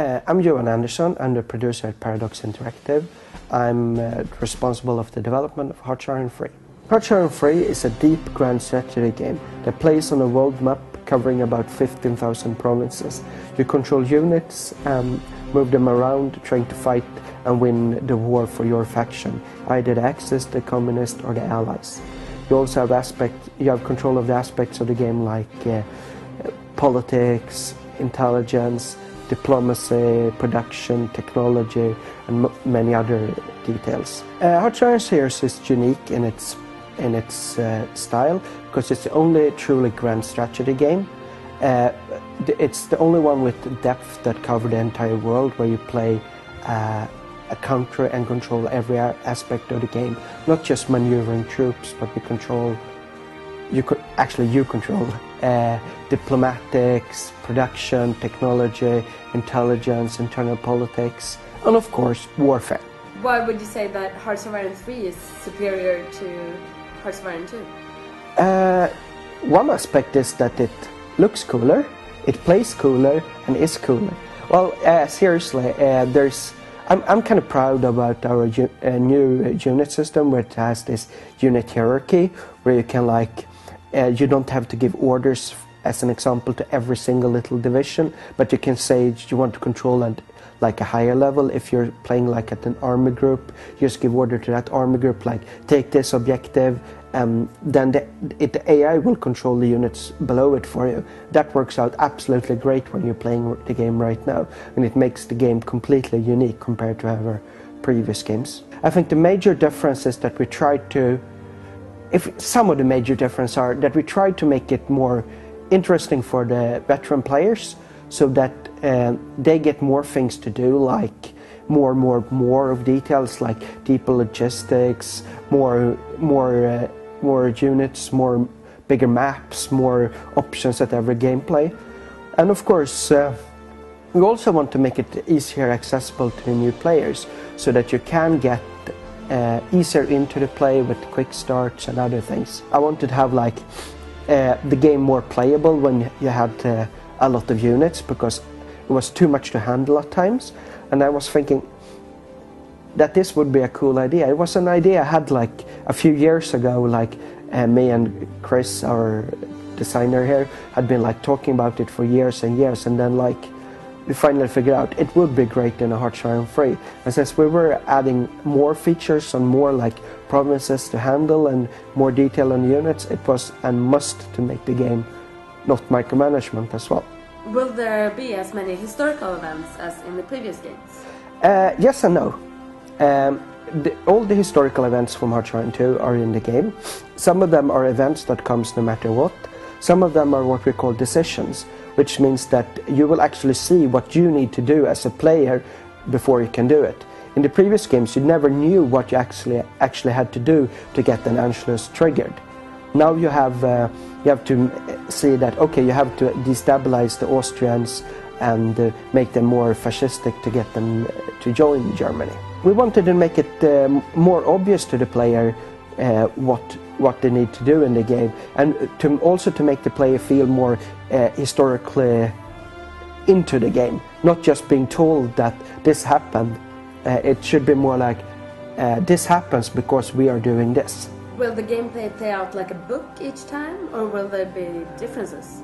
I'm Johan Andersson. I'm the producer at Paradox Interactive. I'm responsible of the development of Hearts Iron III. Hearts Iron III is a deep grand strategy game that plays on a world map covering about 15,000 provinces. You control units and move them around trying to fight and win the war for your faction, either the Axis, the Communists or the Allies. You also have control of the aspects of the game like politics, intelligence, diplomacy, production, technology, and many other details. Hearts Iron series is unique in its style because it's the only truly grand strategy game. It's the only one with depth that covers the entire world, where you play a country and control every aspect of the game, not just maneuvering troops, but you control diplomatics, production, technology, intelligence, internal politics, and of course warfare. Why would you say that Hearts of Iron 3 is superior to Hearts of Iron 2? One aspect is that it looks cooler, it plays cooler, and is cooler. Well, seriously, I'm kind of proud about our new unit system, where it has this unit hierarchy, where you can you don't have to give orders, as an example, to every single little division, but you can say you want to control at a higher level. If you're playing at an army group, you just give order to that army group, take this objective, then the AI will control the units below it for you. That works out absolutely great when you're playing the game right now, and it makes the game completely unique compared to our previous games. I think the major difference is that we tried to make it more interesting for the veteran players, so that they get more things to do, like more of details, like deeper logistics, more units, bigger maps, more options at every gameplay. And of course, we also want to make it easier accessible to the new players, so that you can get easier into the play with quick starts and other things. I wanted to have the game more playable when you had a lot of units, because it was too much to handle at times, and I was thinking that this would be a cool idea. It was an idea I had a few years ago, me and Chris, our designer here, had been talking about it for years and years, and then we finally figured out it would be great in a Hearts Iron 3. And since we were adding more features and more provinces to handle and more detail on units, it was a must to make the game not micromanagement as well. Will there be as many historical events as in the previous games? Yes and no. All the historical events from Hearts Iron 2 are in the game. Some of them are events that comes no matter what. Some of them are what we call decisions, which means that you will actually see what you need to do as a player before you can do it. In the previous games, you never knew what you actually had to do to get an Anschluss triggered. Now you have to see that, okay, you have to destabilize the Austrians and make them more fascistic to get them to join Germany. We wanted to make it more obvious to the player what they need to do in the game, and also to make the player feel more historically into the game, not just being told that this happened. It should be more this happens because we are doing this. Will the gameplay play out like a book each time, or will there be differences?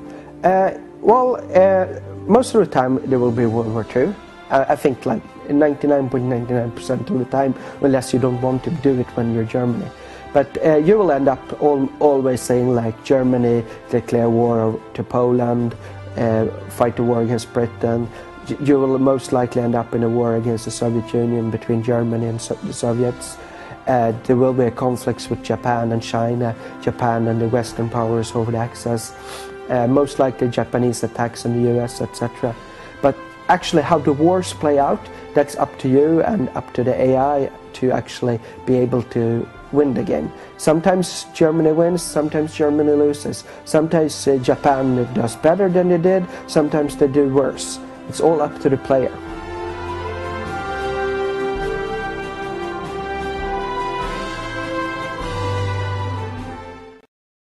Most of the time there will be World War II. I think 99.99% of the time, unless you don't want to do it when you're Germany. But you will end up always saying Germany declare war to Poland, fight a war against Britain. You will most likely end up in a war against the Soviet Union between Germany and the Soviets. There will be conflicts with Japan and China, Japan and the Western powers over the Axis. Most likely Japanese attacks on the US, etc. But actually how the wars play out, that's up to you and up to the AI to actually be able to win the game. Sometimes Germany wins, sometimes Germany loses. Sometimes Japan does better than they did, sometimes they do worse. It's all up to the player.